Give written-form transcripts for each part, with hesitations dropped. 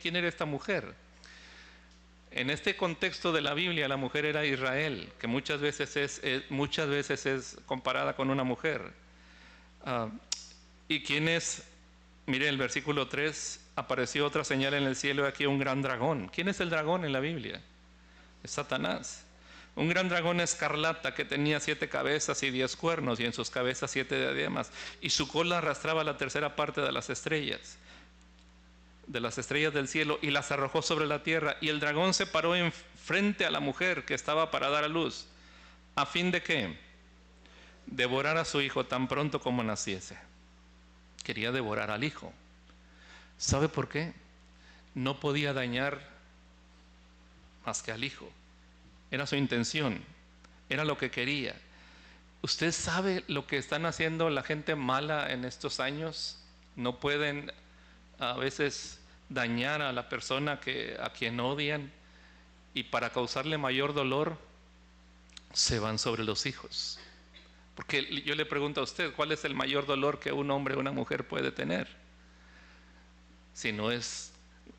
quién era esta mujer? En este contexto de la Biblia, la mujer era Israel, que muchas veces es comparada con una mujer. ¿Y quién es? Mire, el versículo 3, apareció otra señal en el cielo y aquí un gran dragón. ¿Quién es el dragón en la Biblia? Es Satanás. Un gran dragón escarlata que tenía 7 cabezas y 10 cuernos, y en sus cabezas 7 diademas, y su cola arrastraba la tercera parte de las estrellas del cielo, y las arrojó sobre la tierra. Y el dragón se paró en frente a la mujer que estaba para dar a luz, a fin de que devorara a su hijo tan pronto como naciese. Quería devorar al hijo. ¿Sabe por qué? No podía dañar más que al hijo. Era su intención, era lo que quería. ¿Usted sabe lo que están haciendo la gente mala en estos años? No pueden a veces dañar a la persona a quien odian, y para causarle mayor dolor se van sobre los hijos. Porque yo le pregunto a usted, ¿cuál es el mayor dolor que un hombre o una mujer puede tener? Si no es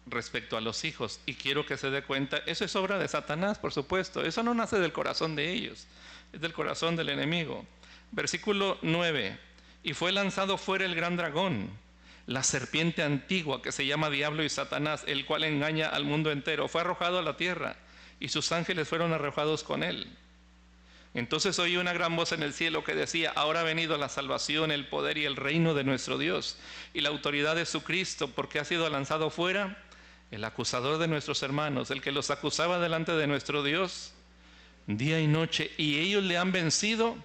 respecto a los hijos. Y quiero que se dé cuenta, eso es obra de Satanás, por supuesto. Eso no nace del corazón de ellos, es del corazón del enemigo. Versículo 9. Y fue lanzado fuera el gran dragón, la serpiente antigua, que se llama Diablo y Satanás, el cual engaña al mundo entero. Fue arrojado a la tierra, y sus ángeles fueron arrojados con él. Entonces oí una gran voz en el cielo que decía: ahora ha venido la salvación, el poder y el reino de nuestro Dios, y la autoridad de su Cristo, porque ha sido lanzado fuera el acusador de nuestros hermanos, el que los acusaba delante de nuestro Dios día y noche, y ellos le han vencido.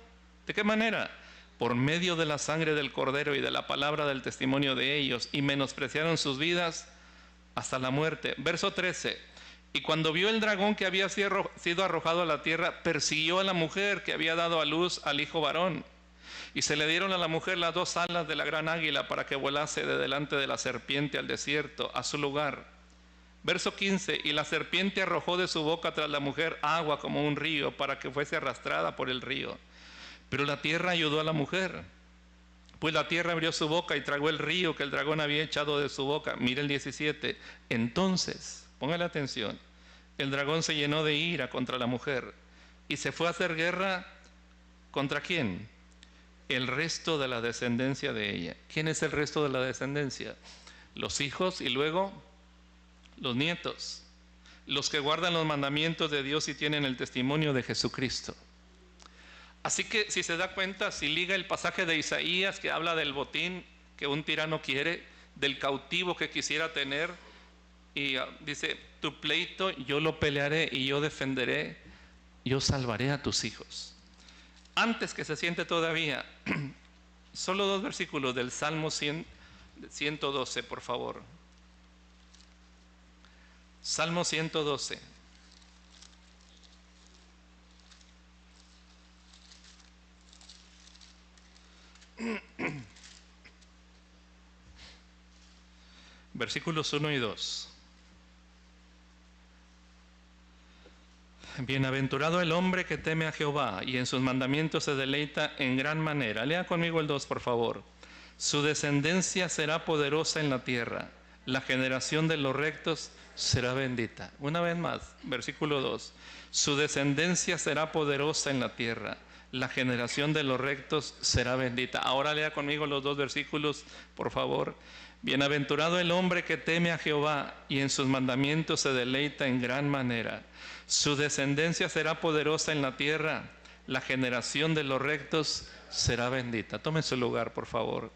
¿De qué manera? Por medio de la sangre del Cordero y de la palabra del testimonio de ellos, y menospreciaron sus vidas hasta la muerte. Verso 13. Y cuando vio el dragón que había sido arrojado a la tierra, persiguió a la mujer que había dado a luz al hijo varón. Y se le dieron a la mujer las 2 alas de la gran águila para que volase de delante de la serpiente al desierto, a su lugar. Verso 15. Y la serpiente arrojó de su boca tras la mujer agua como un río, para que fuese arrastrada por el río. Pero la tierra ayudó a la mujer, pues la tierra abrió su boca y tragó el río que el dragón había echado de su boca. Mire el 17. Entonces, póngale atención, el dragón se llenó de ira contra la mujer y se fue a hacer guerra. ¿Contra quién? El resto de la descendencia de ella. ¿Quién es el resto de la descendencia? Los hijos y luego los nietos, los que guardan los mandamientos de Dios y tienen el testimonio de Jesucristo. Así que, si se da cuenta, si liga el pasaje de Isaías que habla del botín que un tirano quiere, del cautivo que quisiera tener, y dice: tu pleito yo lo pelearé y yo defenderé, yo salvaré a tus hijos. Antes que se siente todavía, solo 2 versículos del Salmo 112, por favor. Salmo 112. Versículos 1 y 2. Bienaventurado el hombre que teme a Jehová y en sus mandamientos se deleita en gran manera. Lea conmigo el 2, por favor. Su descendencia será poderosa en la tierra, la generación de los rectos será bendita. Una vez más, versículo 2. Su descendencia será poderosa en la tierra, la generación de los rectos será bendita. Ahora lea conmigo los 2 versículos, por favor. Bienaventurado el hombre que teme a Jehová y en sus mandamientos se deleita en gran manera. Su descendencia será poderosa en la tierra, la generación de los rectos será bendita. Tome su lugar, por favor.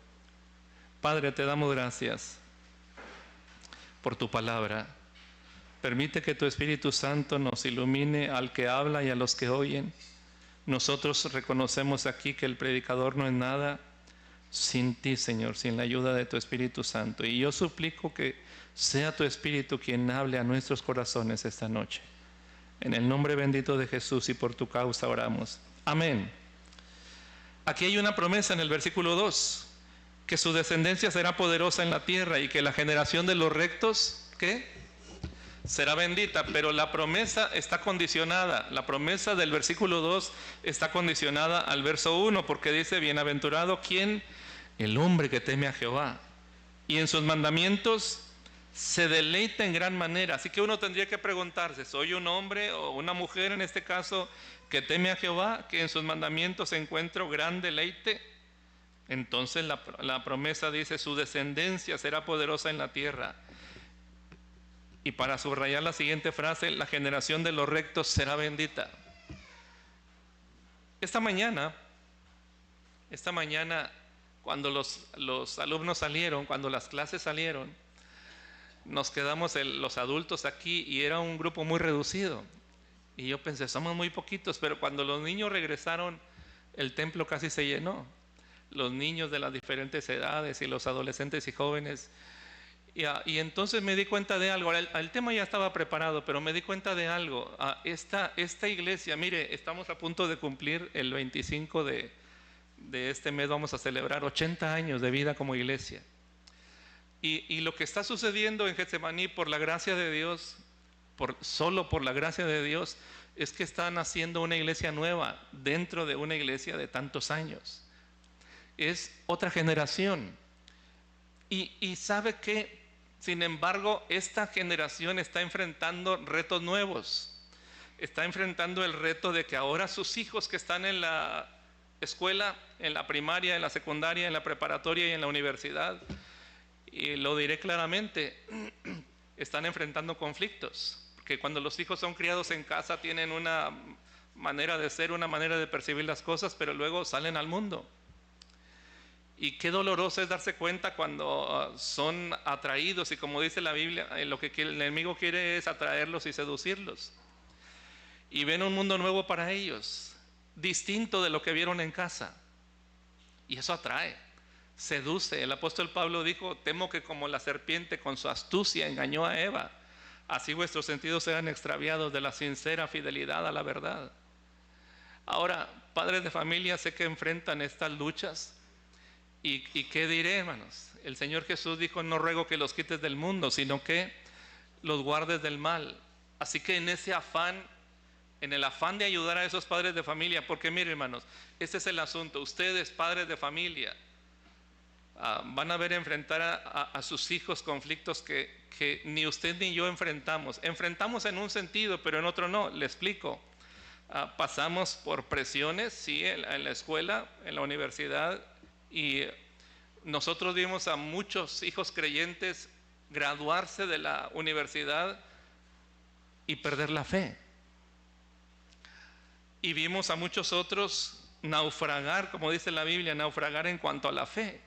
Padre, te damos gracias por tu palabra. Permite que tu Espíritu Santo nos ilumine al que habla y a los que oyen. Nosotros reconocemos aquí que el predicador no es nada sin ti, Señor, sin la ayuda de tu Espíritu Santo. Y yo suplico que sea tu Espíritu quien hable a nuestros corazones esta noche. En el nombre bendito de Jesús y por tu causa oramos. Amén. Aquí hay una promesa en el versículo 2, que su descendencia será poderosa en la tierra y que la generación de los rectos, ¿qué? Será bendita, pero la promesa está condicionada. La promesa del versículo 2 está condicionada al verso 1, porque dice: bienaventurado, ¿quién? El hombre que teme a Jehová y en sus mandamientos se deleita en gran manera. Así que uno tendría que preguntarse, ¿soy un hombre o una mujer en este caso que teme a Jehová, que en sus mandamientos encuentro gran deleite? Entonces la promesa dice, su descendencia será poderosa en la tierra. Y para subrayar la siguiente frase, la generación de los rectos será bendita. Esta mañana, cuando los alumnos salieron, cuando las clases salieron, nos quedamos los adultos aquí y era un grupo muy reducido. Y yo pensé, somos muy poquitos, pero cuando los niños regresaron, el templo casi se llenó. Los niños de las diferentes edades y los adolescentes y jóvenes. Y entonces me di cuenta de algo. El tema ya estaba preparado, pero me di cuenta de algo. Esta iglesia, mire, estamos a punto de cumplir el 25 de este mes, vamos a celebrar 80 años de vida como iglesia. Y lo que está sucediendo en Getsemaní, por la gracia de Dios, solo por la gracia de Dios, es que están haciendo una iglesia nueva dentro de una iglesia de tantos años. Es otra generación. Y sabe que, sin embargo, esta generación está enfrentando retos nuevos. Está enfrentando el reto de que ahora sus hijos que están en la escuela, en la primaria, en la secundaria, en la preparatoria y en la universidad, y lo diré claramente, están enfrentando conflictos. Porque cuando los hijos son criados en casa tienen una manera de ser, una manera de percibir las cosas, pero luego salen al mundo. Y qué doloroso es darse cuenta cuando son atraídos, y como dice la Biblia, lo que el enemigo quiere es atraerlos y seducirlos. Y ven un mundo nuevo para ellos, distinto de lo que vieron en casa. Y eso atrae, seduce. El apóstol Pablo dijo, temo que como la serpiente con su astucia engañó a Eva, así vuestros sentidos sean extraviados de la sincera fidelidad a la verdad. Ahora, padres de familia, sé que enfrentan estas luchas. ¿Y qué diré, hermanos? El Señor Jesús dijo, no ruego que los quites del mundo, sino que los guardes del mal. Así que en ese afán, en el afán de ayudar a esos padres de familia, porque miren, hermanos, este es el asunto. Ustedes, padres de familia, van a ver enfrentar a sus hijos conflictos que ni usted ni yo enfrentamos. Enfrentamos en un sentido, pero en otro no. Le explico. Pasamos por presiones, sí, en la escuela, en la universidad, y nosotros vimos a muchos hijos creyentes graduarse de la universidad y perder la fe. Y vimos a muchos otros naufragar, como dice la Biblia, naufragar en cuanto a la fe.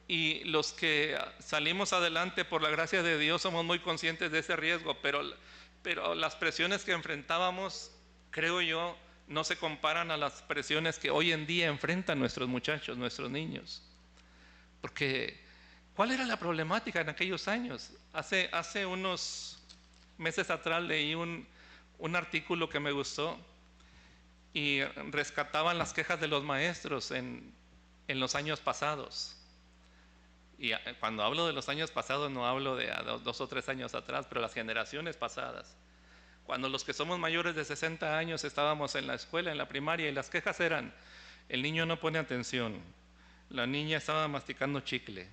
Y los que salimos adelante por la gracia de Dios somos muy conscientes de ese riesgo, pero las presiones que enfrentábamos, creo yo, no se comparan a las presiones que hoy en día enfrentan nuestros muchachos, nuestros niños. Porque, ¿cuál era la problemática en aquellos años? Hace unos meses atrás leí un artículo que me gustó y rescataban las quejas de los maestros en los años pasados. Y cuando hablo de los años pasados no hablo de 2 o 3 años atrás, pero las generaciones pasadas. Cuando los que somos mayores de 60 años estábamos en la escuela, en la primaria, y las quejas eran, el niño no pone atención, la niña estaba masticando chicle,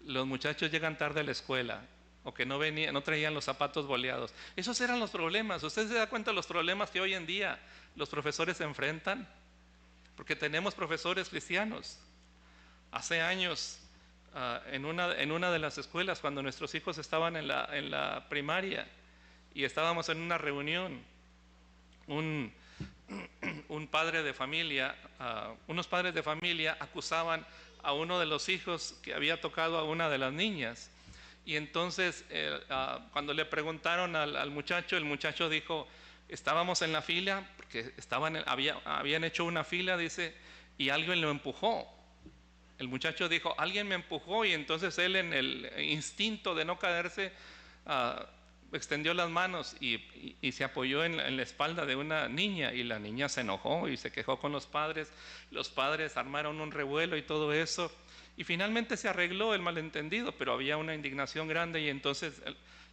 los muchachos llegan tarde a la escuela, o que no traían los zapatos boleados. Esos eran los problemas. ¿Usted se da cuenta de los problemas que hoy en día los profesores se enfrentan? Porque tenemos profesores cristianos. Hace años, en una de las escuelas, cuando nuestros hijos estaban en la primaria, y estábamos en una reunión, un padre de familia, unos padres de familia acusaban a uno de los hijos que había tocado a una de las niñas. Y entonces cuando le preguntaron al muchacho, el muchacho dijo, estábamos en la fila, porque habían hecho una fila, dice, y alguien lo empujó. El muchacho dijo, alguien me empujó, y entonces él, en el instinto de no caerse, extendió las manos y se apoyó en la espalda de una niña, y la niña se enojó y se quejó con los padres armaron un revuelo y todo eso, y finalmente se arregló el malentendido, pero había una indignación grande. Y entonces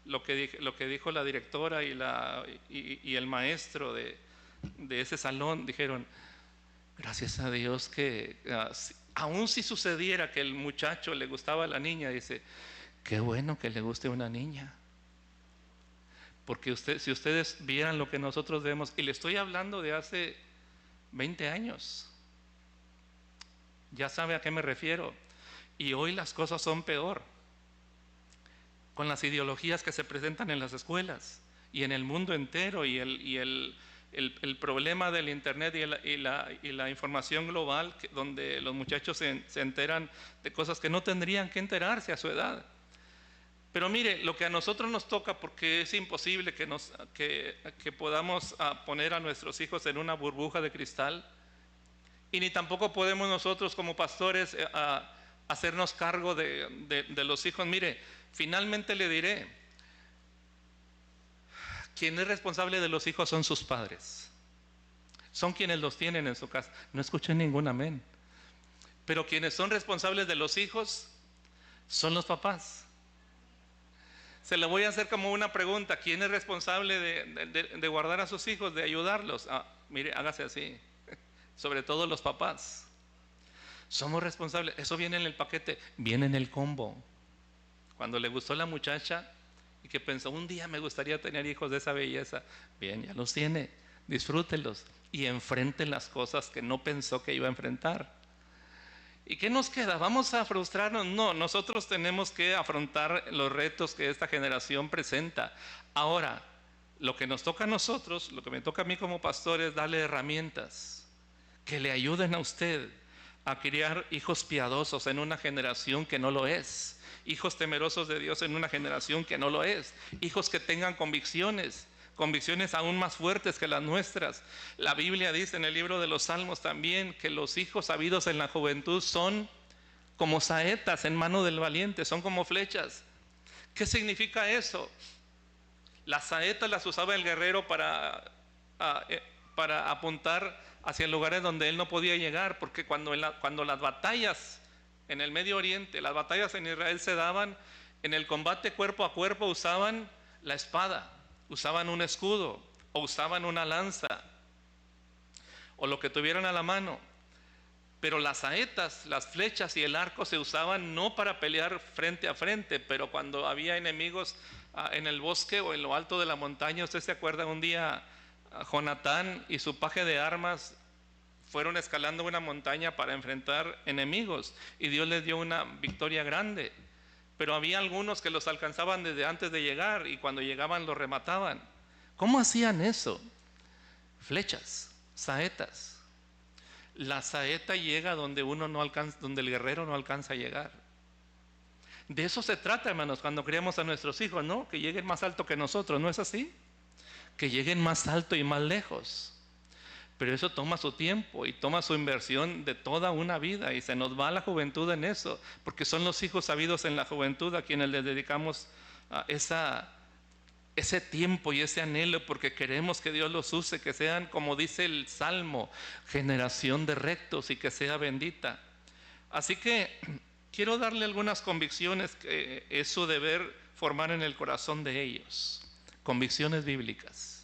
lo que dijo la directora y el maestro de ese salón dijeron, gracias a Dios que aun si sucediera que el muchacho le gustaba a la niña, dice, Qué bueno que le guste una niña. Porque si ustedes vieran lo que nosotros vemos, y le estoy hablando de hace 20 años, ya sabe a qué me refiero. Y hoy las cosas son peor, con las ideologías que se presentan en las escuelas y en el mundo entero, y el problema del internet y la información global, donde los muchachos se enteran de cosas que no tendrían que enterarse a su edad. Pero mire, lo que a nosotros nos toca, porque es imposible que podamos poner a nuestros hijos en una burbuja de cristal, y ni tampoco podemos nosotros como pastores hacernos cargo de los hijos. Mire, finalmente le diré, quien es responsable de los hijos son sus padres. Son quienes los tienen en su casa. No escuché ningún amén. Pero quienes son responsables de los hijos son los papás. Se le voy a hacer como una pregunta: ¿quién es responsable de guardar a sus hijos, de ayudarlos? Mire, hágase así. Sobre todo los papás. Somos responsables. Eso viene en el paquete, viene en el combo. Cuando le gustó la muchacha y que pensó, un día me gustaría tener hijos de esa belleza, bien, ya los tiene, disfrútelos y enfrente las cosas que no pensó que iba a enfrentar. ¿Y qué nos queda? ¿Vamos a frustrarnos? No, nosotros tenemos que afrontar los retos que esta generación presenta. Ahora, lo que nos toca a nosotros, lo que me toca a mí como pastor, es darle herramientas que le ayuden a usted a criar hijos piadosos en una generación que no lo es, hijos temerosos de Dios en una generación que no lo es, hijos que tengan convicciones aún más fuertes que las nuestras. La Biblia dice en el libro de los Salmos también que los hijos habidos en la juventud son como saetas en mano del valiente, son como flechas. ¿Qué significa eso? Las saetas las usaba el guerrero para apuntar hacia lugares donde él no podía llegar, porque cuando las batallas en el Medio Oriente, las batallas en Israel se daban, en el combate cuerpo a cuerpo usaban la espada, usaban un escudo o usaban una lanza o lo que tuvieran a la mano. Pero las saetas, las flechas y el arco se usaban no para pelear frente a frente, pero cuando había enemigos en el bosque o en lo alto de la montaña. Usted se acuerda, un día Jonatán y su paje de armas fueron escalando una montaña para enfrentar enemigos y Dios les dio una victoria grande. Pero había algunos que los alcanzaban desde antes de llegar y cuando llegaban los remataban. ¿Cómo hacían eso? Flechas, saetas. La saeta llega donde donde el guerrero no alcanza a llegar. De eso se trata, hermanos, cuando criamos a nuestros hijos, ¿no? Que lleguen más alto que nosotros, ¿no es así? Que lleguen más alto y más lejos. Pero eso toma su tiempo y toma su inversión de toda una vida, y se nos va la juventud en eso, porque son los hijos habidos en la juventud a quienes les dedicamos ese tiempo y ese anhelo, porque queremos que Dios los use, que sean, como dice el Salmo, generación de rectos, y que sea bendita. Así que quiero darle algunas convicciones que es su deber formar en el corazón de ellos. Convicciones bíblicas.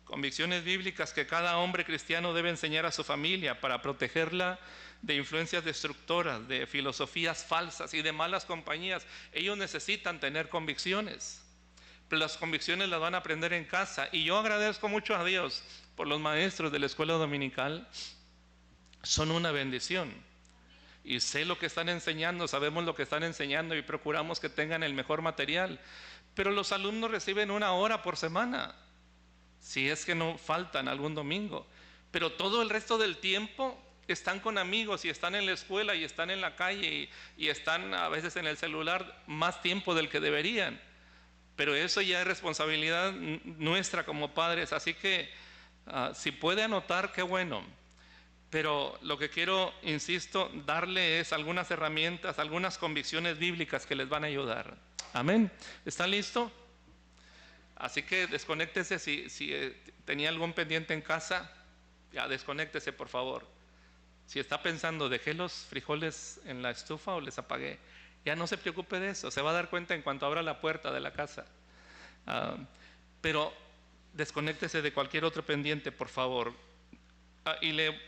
Convicciones bíblicas que cada hombre cristiano debe enseñar a su familia para protegerla de influencias destructoras, de filosofías falsas y de malas compañías. Ellos necesitan tener convicciones, pero las convicciones las van a aprender en casa. Y yo agradezco mucho a Dios por los maestros de la escuela dominical. Son una bendición. Y sé lo que están enseñando, sabemos lo que están enseñando y procuramos que tengan el mejor material. Pero los alumnos reciben 1 hora por semana, si es que no faltan algún domingo, pero todo el resto del tiempo están con amigos y están en la escuela y están en la calle y están a veces en el celular más tiempo del que deberían. Pero eso ya es responsabilidad nuestra como padres, así que si puede anotar, qué bueno. Pero lo que quiero, insisto, darle es algunas herramientas, algunas convicciones bíblicas que les van a ayudar. Amén. ¿Está listo? Así que desconéctese si tenía algún pendiente en casa, ya desconéctese por favor. Si está pensando, ¿dejé los frijoles en la estufa o les apagué? Ya no se preocupe de eso, se va a dar cuenta en cuanto abra la puerta de la casa. Pero desconéctese de cualquier otro pendiente, por favor. Y le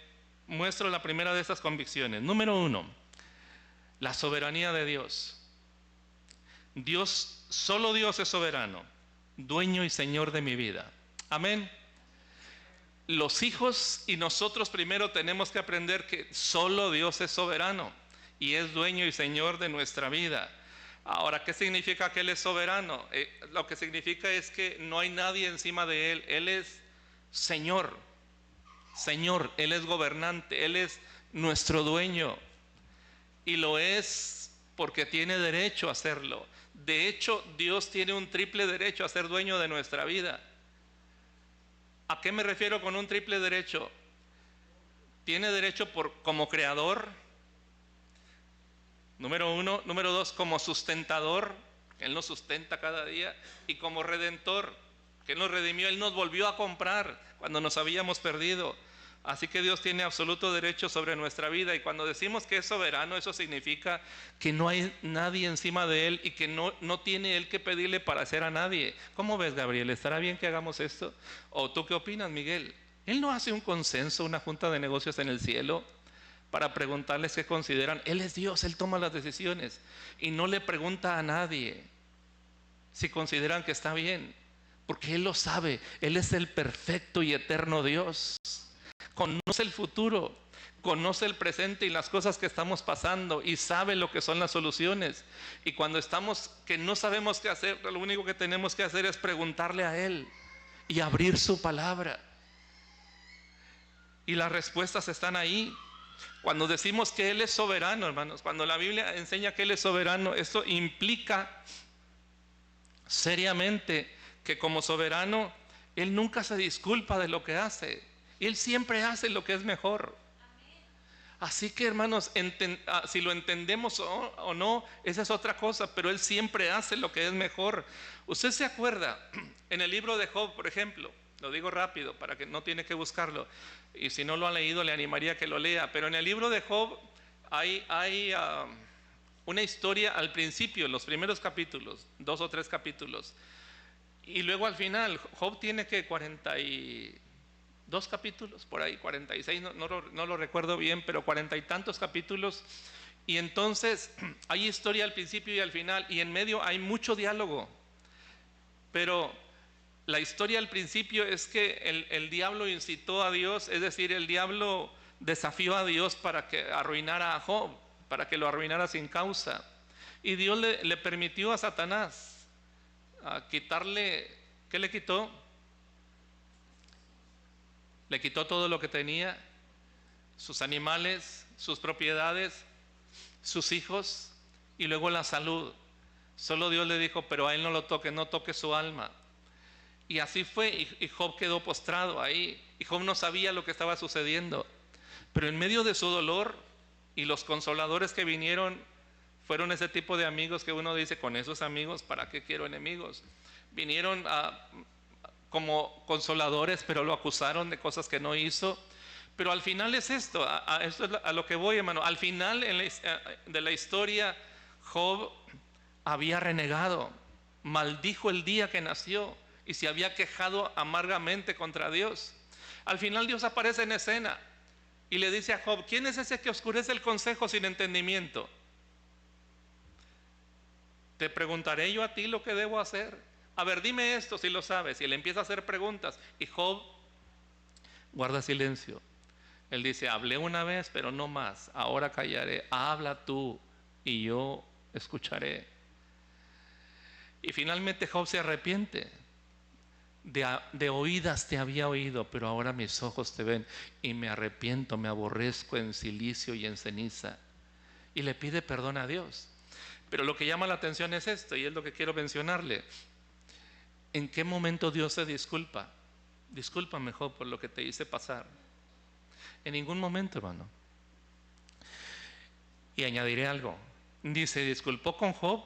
muestro la primera de esas convicciones. Número 1, la soberanía de Dios. Dios, solo Dios es soberano, dueño y señor de mi vida. Amén. Los hijos y nosotros primero tenemos que aprender que solo Dios es soberano y es dueño y señor de nuestra vida. Ahora, ¿qué significa que Él es soberano? Lo que significa es que no hay nadie encima de Él. Él es Señor, Él es gobernante, Él es nuestro dueño. Y lo es porque tiene derecho a hacerlo. De hecho, Dios tiene un triple derecho a ser dueño de nuestra vida. ¿A qué me refiero con un triple derecho? Tiene derecho como creador, número uno. Número dos, como sustentador, que Él nos sustenta cada día. Y como redentor, que Él nos redimió, Él nos volvió a comprar cuando nos habíamos perdido. Así que Dios tiene absoluto derecho sobre nuestra vida. Y cuando decimos que es soberano, eso significa que no hay nadie encima de Él y que no tiene Él que pedirle para hacer a nadie. ¿Cómo ves, Gabriel? ¿Estará bien que hagamos esto? ¿O tú qué opinas, Miguel? Él no hace un consenso, una junta de negocios en el cielo para preguntarles qué consideran. Él es Dios, Él toma las decisiones y no le pregunta a nadie si consideran que está bien, porque Él lo sabe. Él es el perfecto y eterno Dios. Conoce el futuro, conoce el presente y las cosas que estamos pasando y sabe lo que son las soluciones. Y cuando estamos que no sabemos qué hacer, lo único que tenemos que hacer es preguntarle a Él y abrir su palabra. Y las respuestas están ahí. Cuando decimos que Él es soberano, hermanos, cuando la Biblia enseña que Él es soberano, eso implica seriamente que como soberano, Él nunca se disculpa de lo que hace. Él siempre hace lo que es mejor. Así que, hermanos, si lo entendemos o no, esa es otra cosa, pero Él siempre hace lo que es mejor. Usted se acuerda, en el libro de Job, por ejemplo, lo digo rápido para que no tiene que buscarlo, y si no lo ha leído le animaría a que lo lea, pero en el libro de Job hay una historia al principio, los primeros capítulos, 2 o 3 capítulos, y luego al final, Job tiene que 42 capítulos, por ahí, 46, no lo recuerdo bien, pero 40 y tantos capítulos. Y entonces hay historia al principio y al final, y en medio hay mucho diálogo. Pero la historia al principio es que el diablo incitó a Dios, es decir, el diablo desafió a Dios para que arruinara a Job, para que lo arruinara sin causa. Y Dios le permitió a Satanás a quitarle, ¿qué le quitó? Le quitó todo lo que tenía, sus animales, sus propiedades, sus hijos y luego la salud. Solo Dios le dijo, pero a él no lo toque, no toque su alma. Y así fue, y Job quedó postrado ahí. Y Job no sabía lo que estaba sucediendo. Pero en medio de su dolor, y los consoladores que vinieron fueron ese tipo de amigos que uno dice, con esos amigos, ¿para qué quiero enemigos? Vinieron como consoladores, pero lo acusaron de cosas que no hizo. Pero al final es esto, esto es a lo que voy, hermano. Al final de la historia, Job había renegado, maldijo el día que nació y se había quejado amargamente contra Dios. Al final Dios aparece en escena y le dice a Job, ¿quién es ese que oscurece el consejo sin entendimiento? Te preguntaré yo a ti lo que debo hacer. A ver, dime esto si lo sabes. Y él empieza a hacer preguntas. Y Job guarda silencio. Él dice, hablé una vez, pero no más. Ahora callaré. Habla tú y yo escucharé. Y finalmente Job se arrepiente. De oídas te había oído, pero ahora mis ojos te ven. Y me arrepiento, me aborrezco en silicio y en ceniza. Y le pide perdón a Dios. Pero lo que llama la atención es esto, y es lo que quiero mencionarle. ¿En qué momento Dios se disculpa? Discúlpame, Job, por lo que te hice pasar. En ningún momento, hermano. Y añadiré algo. Ni se disculpó con Job,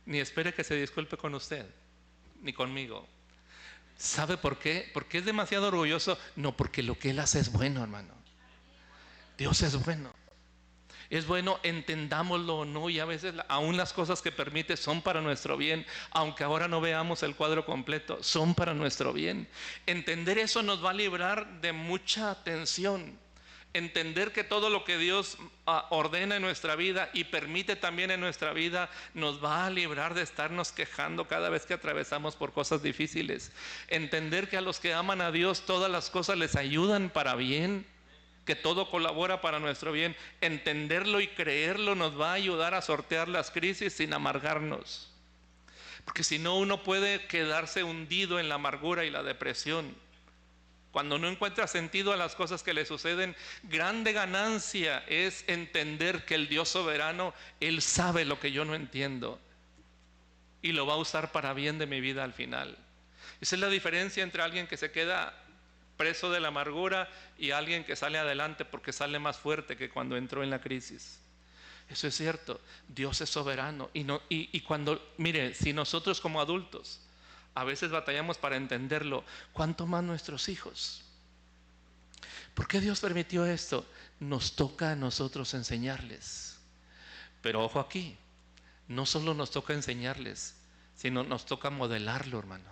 ni espere que se disculpe con usted, ni conmigo. ¿Sabe por qué? Porque es demasiado orgulloso. No, porque lo que Él hace es bueno, hermano. Dios es bueno. Es bueno, entendámoslo o no, y a veces aún las cosas que permite son para nuestro bien, aunque ahora no veamos el cuadro completo, son para nuestro bien. Entender eso nos va a librar de mucha tensión. Entender que todo lo que Dios ordena en nuestra vida y permite también en nuestra vida nos va a librar de estarnos quejando cada vez que atravesamos por cosas difíciles. Entender que a los que aman a Dios todas las cosas les ayudan para bien, que todo colabora para nuestro bien. Entenderlo y creerlo nos va a ayudar a sortear las crisis sin amargarnos. Porque si no, uno puede quedarse hundido en la amargura y la depresión. Cuando no encuentra sentido a las cosas que le suceden, grande ganancia es entender que el Dios soberano, Él sabe lo que yo no entiendo y lo va a usar para bien de mi vida al final. Esa es la diferencia entre alguien que se queda preso de la amargura y alguien que sale adelante porque sale más fuerte que cuando entró en la crisis. Eso es cierto, Dios es soberano y cuando, mire, si nosotros como adultos a veces batallamos para entenderlo, ¿cuánto más nuestros hijos? ¿Por qué Dios permitió esto? Nos toca a nosotros enseñarles. Pero ojo aquí, no solo nos toca enseñarles, sino nos toca modelarlo, hermano.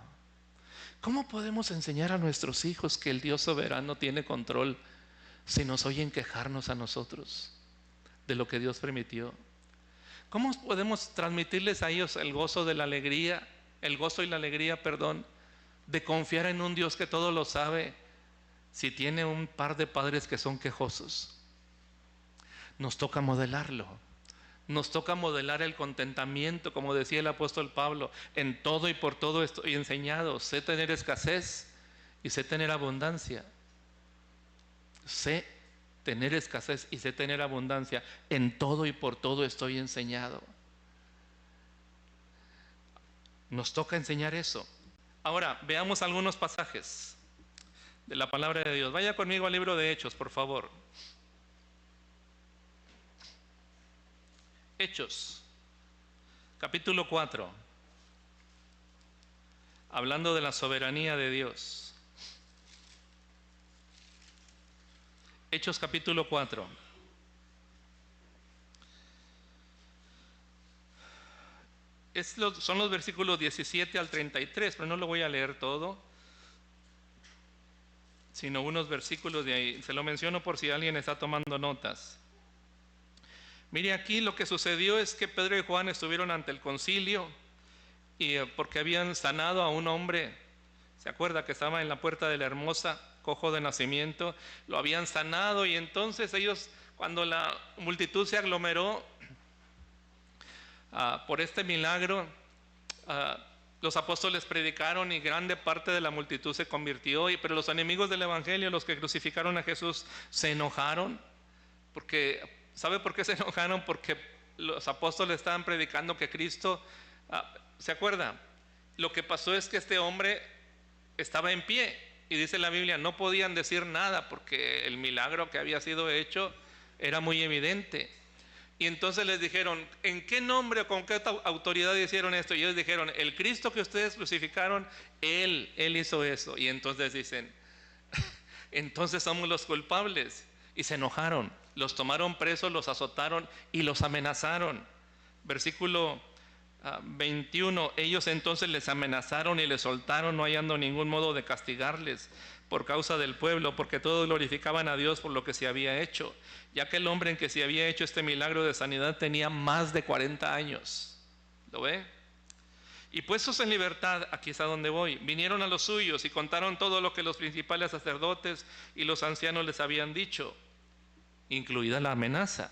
¿Cómo podemos enseñar a nuestros hijos que el Dios soberano tiene control si nos oyen quejarnos a nosotros de lo que Dios permitió? ¿Cómo podemos transmitirles a ellos el gozo de la alegría? El gozo y la alegría, de confiar en un Dios que todo lo sabe, si tiene un par de padres que son quejosos? Nos toca modelarlo. Nos toca modelar el contentamiento, como decía el apóstol Pablo: en todo y por todo estoy enseñado. Sé tener escasez y sé tener abundancia. Sé tener escasez y sé tener abundancia. En todo y por todo estoy enseñado. Nos toca enseñar eso. Ahora, veamos algunos pasajes de la palabra de Dios. Vaya conmigo al libro de Hechos, por favor. Hechos, capítulo 4. Hablando de la soberanía de Dios. Hechos, capítulo 4. Son los versículos 17 al 33, pero no lo voy a leer todo, sino unos versículos de ahí. Se lo menciono por si alguien está tomando notas. Mire, aquí lo que sucedió es que Pedro y Juan estuvieron ante el concilio y porque habían sanado a un hombre, ¿se acuerda? Que estaba en la puerta de la Hermosa, cojo de nacimiento. Lo habían sanado y entonces ellos, cuando la multitud se aglomeró por este milagro, los apóstoles predicaron y grande parte de la multitud se convirtió. Pero los enemigos del evangelio, los que crucificaron a Jesús, se enojaron. ¿Sabe por qué se enojaron? Porque los apóstoles estaban predicando que Cristo, ¿se acuerda? Lo que pasó es que este hombre estaba en pie y dice la Biblia, no podían decir nada porque el milagro que había sido hecho era muy evidente. Y entonces les dijeron, ¿en qué nombre o con qué autoridad hicieron esto? Y ellos dijeron, el Cristo que ustedes crucificaron, Él hizo eso. Y entonces dicen, entonces somos los culpables. Y se enojaron, los tomaron presos, los azotaron y los amenazaron. Versículo 21, ellos entonces les amenazaron y les soltaron, no hallando ningún modo de castigarles por causa del pueblo, porque todos glorificaban a Dios por lo que se había hecho, ya que el hombre en que se había hecho este milagro de sanidad tenía más de 40 años. ¿Lo ve? Y puestos en libertad, aquí es a donde voy, vinieron a los suyos y contaron todo lo que los principales sacerdotes y los ancianos les habían dicho, incluida la amenaza.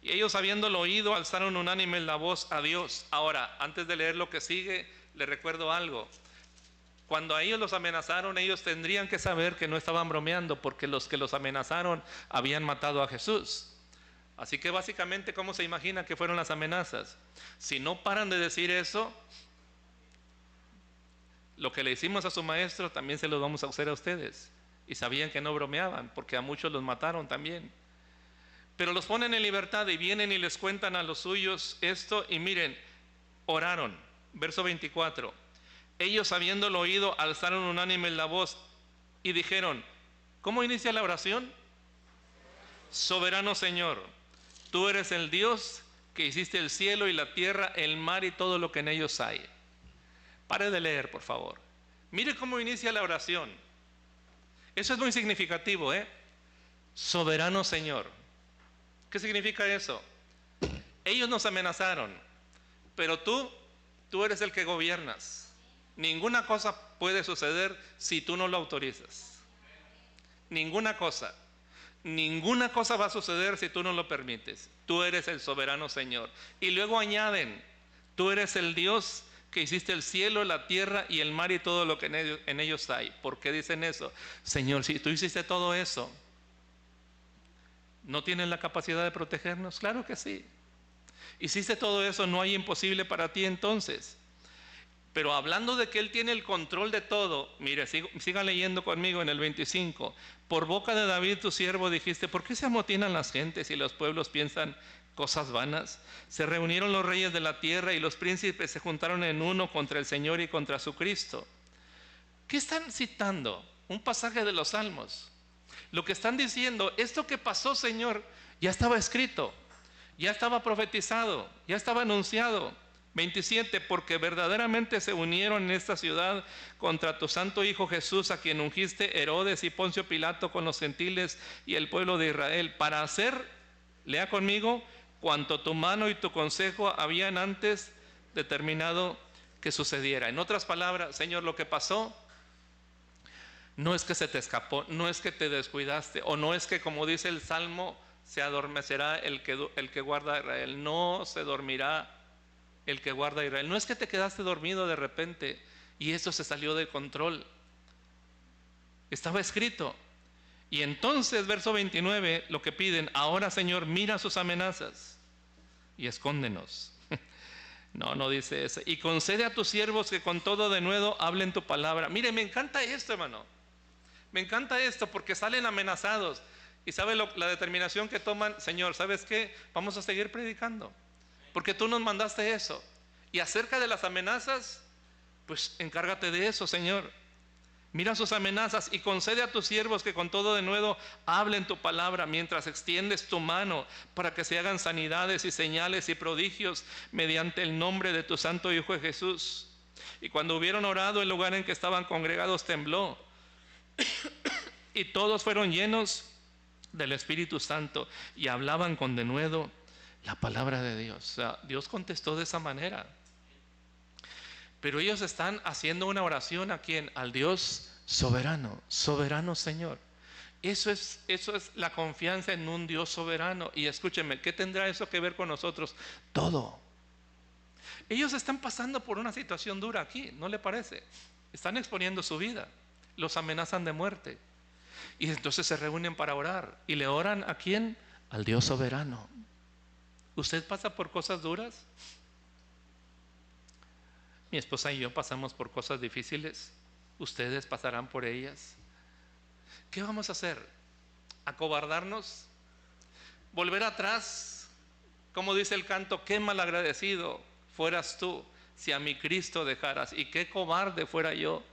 Y ellos, habiéndolo oído, alzaron unánime la voz a Dios. Ahora, antes de leer lo que sigue, les recuerdo algo. Cuando a ellos los amenazaron, ellos tendrían que saber que no estaban bromeando, porque los que los amenazaron habían matado a Jesús. Así que básicamente, ¿cómo se imagina que fueron las amenazas? Si no paran de decir eso, lo que le hicimos a su maestro también se lo vamos a hacer a ustedes. Y sabían que no bromeaban, porque a muchos los mataron también. Pero los ponen en libertad y vienen y les cuentan a los suyos esto. Y miren, oraron. Verso 24. Ellos, habiéndolo oído, alzaron unánime la voz y dijeron, ¿cómo inicia la oración? Soberano Señor, tú eres el Dios que hiciste el cielo y la tierra, el mar y todo lo que en ellos hay. Pare de leer, por favor. Mire cómo inicia la oración. Eso es muy significativo, soberano Señor. ¿Qué significa eso? Ellos nos amenazaron, pero tú eres el que gobiernas. Ninguna cosa puede suceder si tú no lo autorizas. Ninguna cosa. Ninguna cosa va a suceder si tú no lo permites. Tú eres el soberano Señor. Y luego añaden, tú eres el Dios que hiciste el cielo, la tierra y el mar y todo lo que en ellos hay. ¿Por qué dicen eso? Señor, si tú hiciste todo eso, ¿no tienes la capacidad de protegernos? Claro que sí. Hiciste todo eso, no hay imposible para ti entonces. Pero hablando de que Él tiene el control de todo, mire, sigan leyendo conmigo en el 25. Por boca de David tu siervo dijiste, ¿por qué se amotinan las gentes y los pueblos piensan cosas vanas? Se reunieron los reyes de la tierra y los príncipes se juntaron en uno contra el Señor y contra su Cristo. ¿Qué están citando? Un pasaje de los Salmos. Lo que están diciendo, esto que pasó, Señor, ya estaba escrito, ya estaba profetizado, ya estaba anunciado. 27, porque verdaderamente se unieron en esta ciudad contra tu santo Hijo Jesús, a quien ungiste Herodes y Poncio Pilato con los gentiles y el pueblo de Israel, para hacer, lea conmigo, cuanto tu mano y tu consejo habían antes determinado que sucediera. En otras palabras, Señor, lo que pasó no es que se te escapó, no es que te descuidaste, o no es que, como dice el Salmo, se adormecerá el que guarda a Israel. No se dormirá el que guarda a Israel. No es que te quedaste dormido de repente y eso se salió de control. Estaba escrito. Y entonces, verso 29, lo que piden, ahora Señor, mira sus amenazas y escóndenos. No dice eso. Y concede a tus siervos que con todo denuedo hablen tu palabra. Mire, me encanta esto, hermano. Me encanta esto porque salen amenazados. Y sabe la determinación que toman, Señor, ¿sabes qué? Vamos a seguir predicando. Porque tú nos mandaste eso. Y acerca de las amenazas, pues encárgate de eso, Señor. Mira sus amenazas y concede a tus siervos que con todo denuedo hablen tu palabra mientras extiendes tu mano para que se hagan sanidades y señales y prodigios mediante el nombre de tu santo Hijo Jesús. Y cuando hubieron orado, el lugar en que estaban congregados tembló y todos fueron llenos del Espíritu Santo y hablaban con denuedo la palabra de Dios. O sea, Dios contestó de esa manera. Pero ellos están haciendo una oración a ¿quién? Al Dios soberano, soberano Señor. Eso es la confianza en un Dios soberano. Y escúchenme, ¿qué tendrá eso que ver con nosotros? Todo. Ellos están pasando por una situación dura aquí, ¿no le parece? Están exponiendo su vida, los amenazan de muerte. Y entonces se reúnen para orar. ¿Y le oran a quién? Al Dios soberano. ¿Usted pasa por cosas duras? Mi esposa y yo pasamos por cosas difíciles. Ustedes pasarán por ellas. ¿Qué vamos a hacer? ¿Acobardarnos? ¿Volver atrás? Como dice el canto, qué malagradecido fueras tú si a mi Cristo dejaras, y qué cobarde fuera yo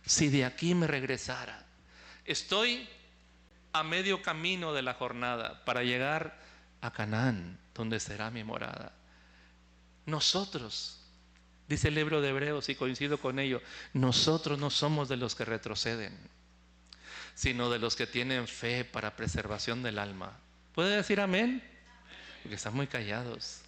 si de aquí me regresara. Estoy a medio camino de la jornada para llegar a Canaán, donde será mi morada. Nosotros, dice el libro de Hebreos, y coincido con ello, nosotros no somos de los que retroceden, sino de los que tienen fe para preservación del alma. ¿Puede decir amén? Porque están muy callados.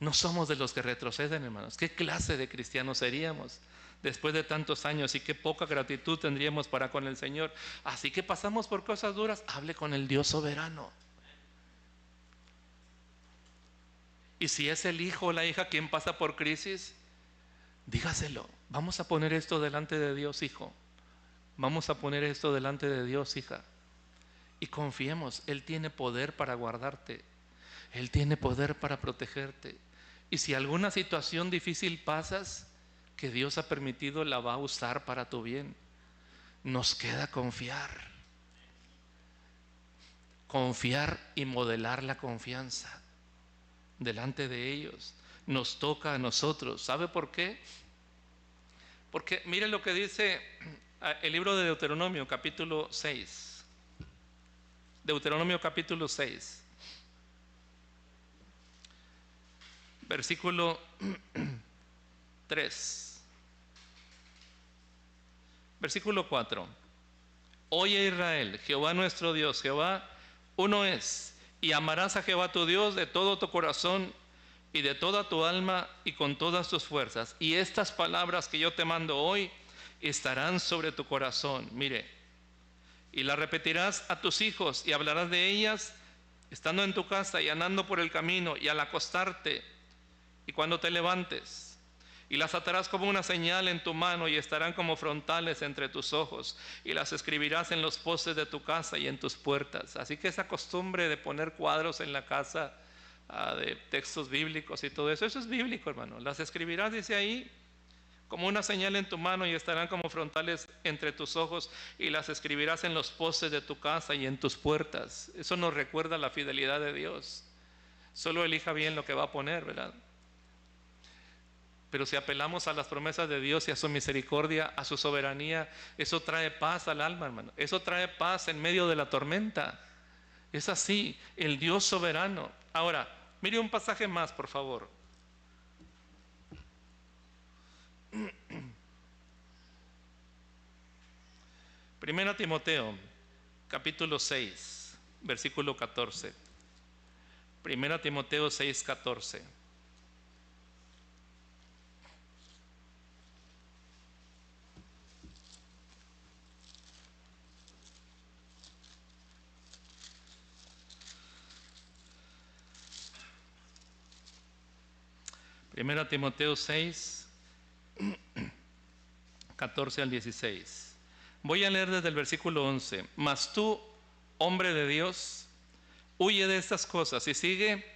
No somos de los que retroceden, hermanos. ¿Qué clase de cristianos seríamos después de tantos años? Y qué poca gratitud tendríamos para con el Señor. Así que pasamos por cosas duras, hable con el Dios soberano. Y si es el hijo o la hija quien pasa por crisis, dígaselo. Vamos a poner esto delante de Dios, hijo. Vamos a poner esto delante de Dios, hija. Y confiemos, Él tiene poder para guardarte. Él tiene poder para protegerte. Y si alguna situación difícil pasas, que Dios ha permitido, la va a usar para tu bien. Nos queda confiar. Confiar y modelar la confianza delante de ellos. Nos toca a nosotros. ¿Sabe por qué? Porque miren lo que dice el libro de Deuteronomio, capítulo 6. Deuteronomio, capítulo 6. Versículo 3. Versículo 4. Oye Israel, Jehová nuestro Dios, Jehová uno es, y amarás a Jehová tu Dios de todo tu corazón y de toda tu alma y con todas tus fuerzas. Y estas palabras que yo te mando hoy estarán sobre tu corazón. Mire, y las repetirás a tus hijos y hablarás de ellas estando en tu casa y andando por el camino y al acostarte y cuando te levantes. Y las atarás como una señal en tu mano y estarán como frontales entre tus ojos. Y las escribirás en los postes de tu casa y en tus puertas. Así que esa costumbre de poner cuadros en la casa, de textos bíblicos y todo eso, eso es bíblico, hermano. Las escribirás, dice ahí, como una señal en tu mano y estarán como frontales entre tus ojos y las escribirás en los postes de tu casa y en tus puertas. Eso nos recuerda la fidelidad de Dios. Solo elija bien lo que va a poner, ¿verdad? Pero si apelamos a las promesas de Dios y a su misericordia, a su soberanía, eso trae paz al alma, hermano. Eso trae paz en medio de la tormenta. Es así, el Dios soberano. Ahora, mire un pasaje más, por favor. Primera Timoteo, capítulo 6, versículo 14. Primera Timoteo 6, 14. Primera Timoteo 6, 14 al 16. Voy a leer desde el versículo 11. Mas tú, hombre de Dios, huye de estas cosas y sigue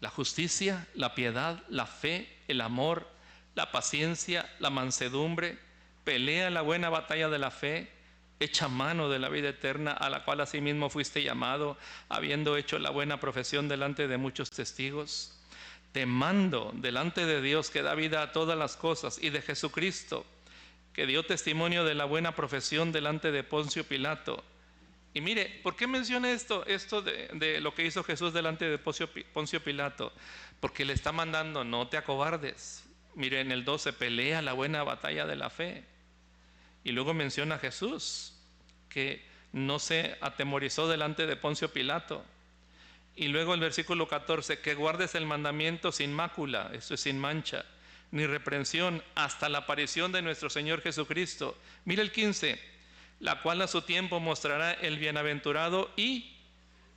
la justicia, la piedad, la fe, el amor, la paciencia, la mansedumbre. Pelea la buena batalla de la fe. Echa mano de la vida eterna, a la cual asimismo fuiste llamado, habiendo hecho la buena profesión delante de muchos testigos. Te mando delante de Dios, que da vida a todas las cosas, y de Jesucristo, que dio testimonio de la buena profesión delante de Poncio Pilato. Y mire, ¿por qué menciona esto de lo que hizo Jesús delante de Poncio Pilato? Porque le está mandando, no te acobardes. Mire, en el 12, pelea la buena batalla de la fe. Y luego menciona a Jesús, que no se atemorizó delante de Poncio Pilato. Y luego el versículo 14, que guardes el mandamiento sin mácula, esto es sin mancha, ni reprensión, hasta la aparición de nuestro Señor Jesucristo. Mira el 15, la cual a su tiempo mostrará el bienaventurado y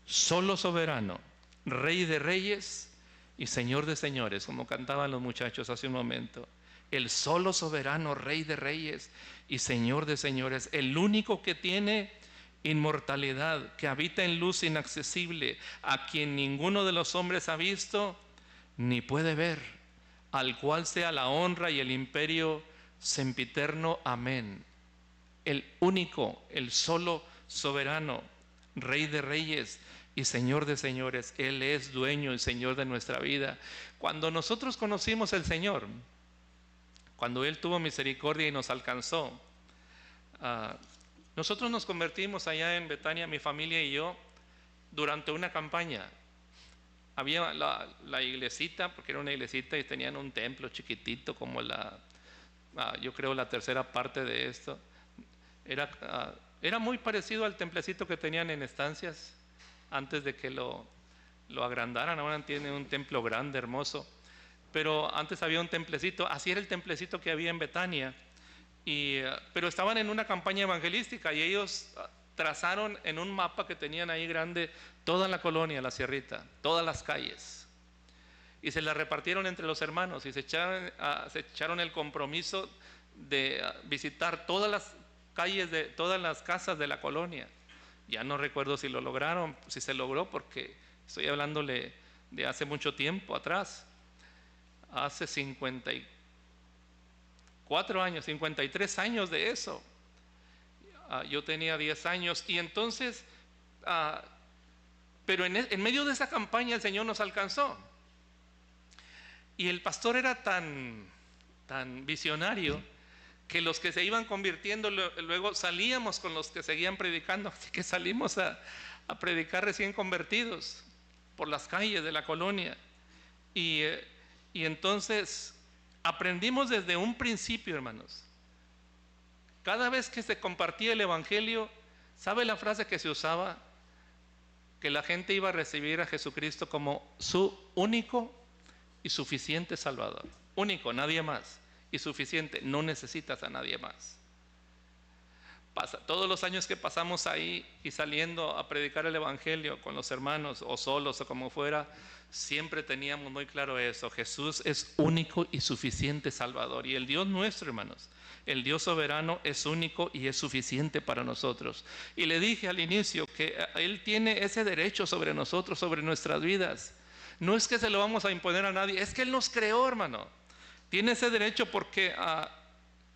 solo soberano, Rey de reyes y Señor de señores, como cantaban los muchachos hace un momento. El solo soberano, Rey de reyes y Señor de señores, el único que tiene inmortalidad, que habita en luz inaccesible, a quien ninguno de los hombres ha visto ni puede ver, al cual sea la honra y el imperio sempiterno. Amén. El único, el solo soberano, Rey de reyes y Señor de señores. Él es dueño y Señor de nuestra vida. Cuando nosotros conocimos al Señor, cuando Él tuvo misericordia y nos alcanzó, nosotros nos convertimos allá en Betania, mi familia y yo, durante una campaña. Había la iglesita, porque era una iglesita y tenían un templo chiquitito, como yo creo la tercera parte de esto. Era muy parecido al templecito que tenían en Estancias, antes de que lo agrandaran. Ahora tiene un templo grande, hermoso. Pero antes había un templecito, así era el templecito que había en Betania. Pero estaban en una campaña evangelística y ellos trazaron en un mapa que tenían ahí grande toda la colonia, la Sierrita, todas las calles, y se las repartieron entre los hermanos y se echaron el compromiso de visitar todas las calles de todas las casas de la colonia. Ya no recuerdo si lo lograron, si se logró, porque estoy hablándole de hace mucho tiempo atrás, hace 54 años, 53 años de eso. Yo tenía 10 años y entonces, pero en medio de esa campaña el Señor nos alcanzó. Y el pastor era tan visionario que los que se iban convirtiendo, luego salíamos con los que seguían predicando. Así que salimos a predicar recién convertidos por las calles de la colonia. Y entonces aprendimos desde un principio, hermanos. Cada vez que se compartía el evangelio, ¿Sabe la frase que se usaba? Que la gente iba a recibir a Jesucristo como su único y suficiente Salvador. Único, nadie más. Y suficiente, no necesitas a nadie más. Todos los años que pasamos ahí y saliendo a predicar el Evangelio con los hermanos o solos o como fuera, siempre teníamos muy claro eso: Jesús es único y suficiente Salvador. Y el Dios nuestro, hermanos, el Dios soberano, es único y es suficiente para nosotros. Y le dije al inicio que Él tiene ese derecho sobre nosotros, sobre nuestras vidas. No es que se lo vamos a imponer a nadie, es que Él nos creó, hermano. Tiene ese derecho porque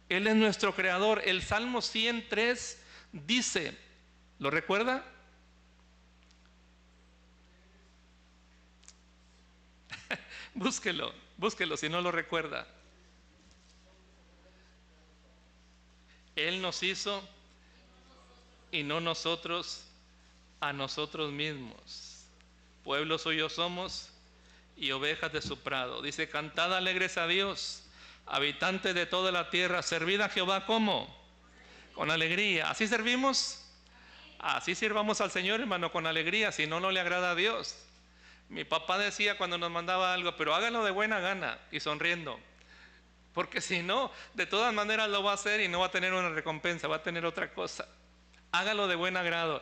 Él es nuestro creador. El Salmo 103 dice, ¿lo recuerda? Búsquelo si no lo recuerda. Él nos hizo y no nosotros a nosotros mismos. Pueblo suyo somos y ovejas de su prado. Dice, cantad alegres a Dios, habitantes de toda la tierra, servid a Jehová ¿cómo? Con alegría. ¿Así servimos? Así sirvamos al Señor, hermano, con alegría, si no, no le agrada a Dios. Mi papá decía cuando nos mandaba algo, pero hágalo de buena gana y sonriendo, porque si no, de todas maneras lo va a hacer y no va a tener una recompensa, va a tener otra cosa. Hágalo de buen agrado.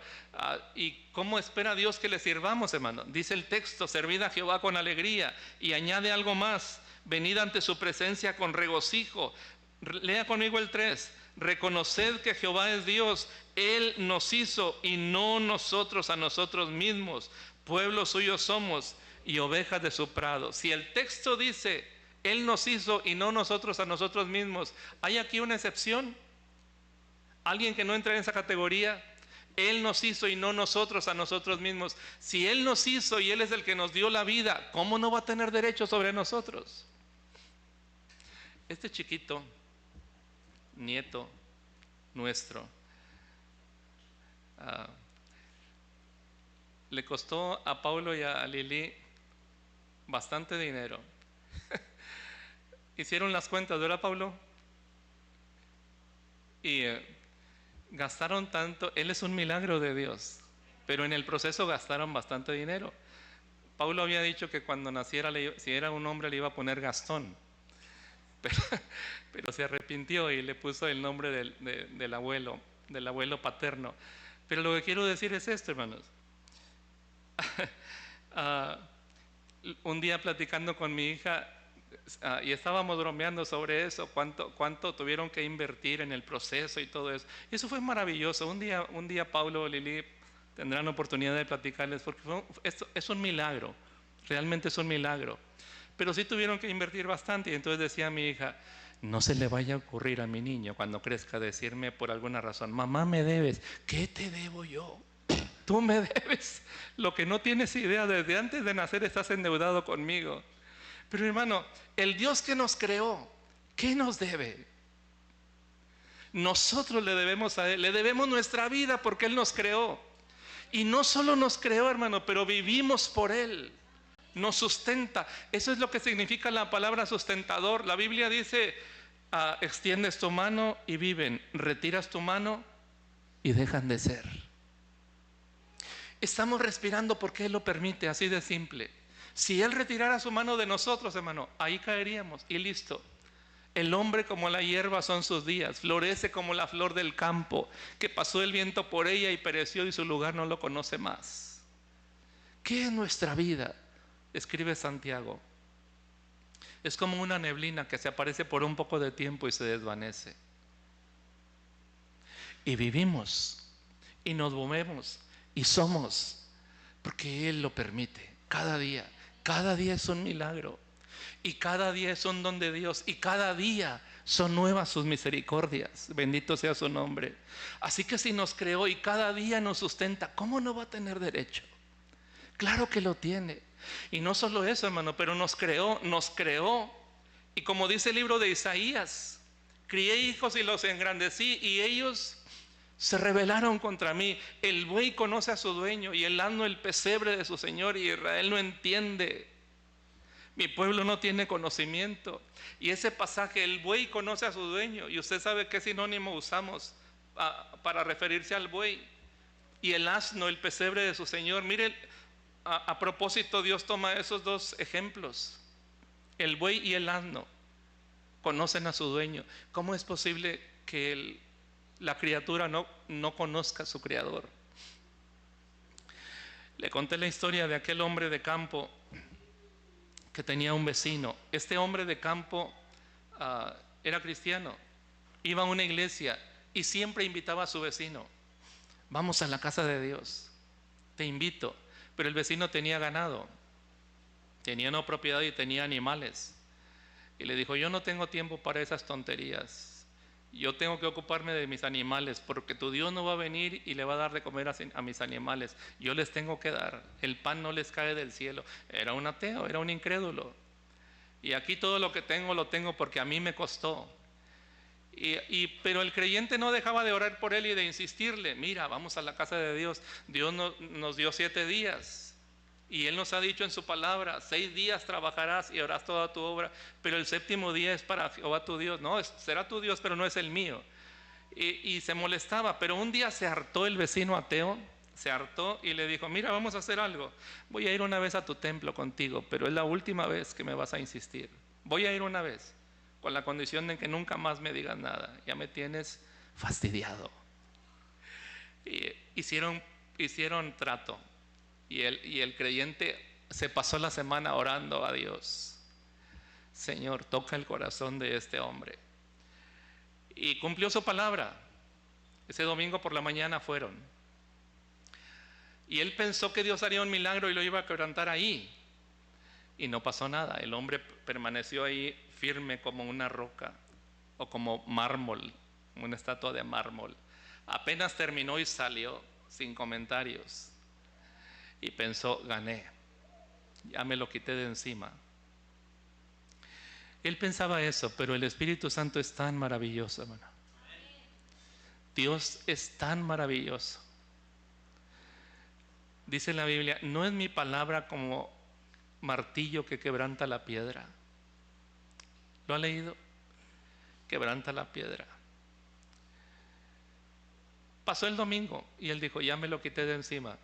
¿Y cómo espera Dios que le sirvamos, hermano? Dice el texto, servid a Jehová con alegría, y añade algo más: venid ante su presencia con regocijo. Lea conmigo el 3. Reconoced que Jehová es Dios, Él nos hizo y no nosotros a nosotros mismos. Pueblo suyo somos y ovejas de su prado. Si el texto dice, Él nos hizo y no nosotros a nosotros mismos, ¿hay aquí una excepción? ¿Alguien que no entra en esa categoría? Él nos hizo y no nosotros a nosotros mismos. Si Él nos hizo y Él es el que nos dio la vida, ¿cómo no va a tener derecho sobre nosotros? Este chiquito, nieto nuestro, le costó a Paulo y a Lili bastante dinero. Hicieron las cuentas, ¿verdad, Paulo? Y gastaron tanto. Él es un milagro de Dios, pero en el proceso gastaron bastante dinero. Paulo había dicho que cuando naciera, si era un hombre, le iba a poner Gastón, pero se arrepintió y le puso el nombre del abuelo paterno. Pero lo que quiero decir es esto, hermanos. Un día platicando con mi hija, y estábamos bromeando sobre eso, cuánto tuvieron que invertir en el proceso y todo eso. Y eso fue maravilloso. Un día Paulo o Lili tendrán oportunidad de platicarles, porque esto es un milagro, realmente es un milagro. Pero sí tuvieron que invertir bastante. Y entonces decía mi hija, no se le vaya a ocurrir a mi niño cuando crezca decirme por alguna razón, mamá, me debes. ¿Qué te debo yo? Tú me debes. Lo que no tienes idea, desde antes de nacer estás endeudado conmigo. Pero hermano, el Dios que nos creó, ¿qué nos debe? Nosotros le debemos a Él, le debemos nuestra vida porque Él nos creó. Y no solo nos creó, hermano, pero vivimos por Él. Nos sustenta. Eso es lo que significa la palabra sustentador. La Biblia dice, extiendes tu mano y viven, retiras tu mano y dejan de ser. Estamos respirando porque Él lo permite, así de simple. Si Él retirara su mano de nosotros, hermano, ahí caeríamos y listo. El hombre como la hierba son sus días, florece como la flor del campo, que pasó el viento por ella y pereció y su lugar no lo conoce más. ¿Qué es nuestra vida? Escribe Santiago. Es como una neblina que se aparece por un poco de tiempo y se desvanece. Y vivimos, y nos movemos, y somos, porque Él lo permite, cada día. Cada día es un milagro, y cada día es un don de Dios, y cada día son nuevas sus misericordias. Bendito sea su nombre. Así que si nos creó y cada día nos sustenta, ¿cómo no va a tener derecho? Claro que lo tiene. Y no solo eso, hermano, pero nos creó. Y como dice el libro de Isaías, crié hijos y los engrandecí, y ellos se rebelaron contra mí. El buey conoce a su dueño, y el asno el pesebre de su señor, y Israel no entiende. Mi pueblo no tiene conocimiento. Y ese pasaje, el buey conoce a su dueño, y usted sabe qué sinónimo usamos para referirse al buey. y el asno, el pesebre de su señor. Miren, a propósito, Dios toma esos dos ejemplos. El buey y el asno conocen a su dueño. ¿Cómo es posible que la criatura no conozca a su creador? Le conté la historia de aquel hombre de campo que tenía un vecino. Este hombre de campo era cristiano, iba a una iglesia y siempre invitaba a su vecino: vamos a la casa de Dios, te invito. Pero el vecino tenía ganado, tenía una propiedad y tenía animales. Y le dijo: yo no tengo tiempo para esas tonterías, yo tengo que ocuparme de mis animales, porque tu Dios no va a venir y le va a dar de comer a mis animales, yo les tengo que dar, el pan no les cae del cielo. Era un ateo, era un incrédulo. Y aquí todo lo que tengo lo tengo porque a mí me costó. Pero el creyente no dejaba de orar por él y de insistirle: mira, vamos a la casa de Dios. Dios nos dio 7 días. Y Él nos ha dicho en su palabra: 6 días trabajarás y harás toda tu obra, pero el 7º día es para Jehová tu Dios. No, será tu Dios, pero no es el mío. Y se molestaba, pero un día se hartó el vecino ateo, se hartó y le dijo: mira, vamos a hacer algo. Voy a ir una vez a tu templo contigo, pero es la última vez que me vas a insistir. Voy a ir una vez, con la condición de que nunca más me digas nada. Ya me tienes fastidiado. Y hicieron trato. Y el creyente se pasó la semana orando a Dios: Señor, toca el corazón de este hombre. Y cumplió su palabra. Ese domingo por la mañana fueron. Y él pensó que Dios haría un milagro y lo iba a quebrantar ahí. Y no pasó nada. El hombre permaneció ahí firme como una roca, o como mármol, una estatua de mármol. Apenas terminó y salió sin comentarios. Y pensó: gané, ya me lo quité de encima. Él pensaba eso, pero el Espíritu Santo es tan maravilloso, hermano. Dios es tan maravilloso. Dice la Biblia: no es mi palabra como martillo que quebranta la piedra. ¿Lo ha leído? Quebranta la piedra. Pasó el domingo y él dijo: ya me lo quité de encima.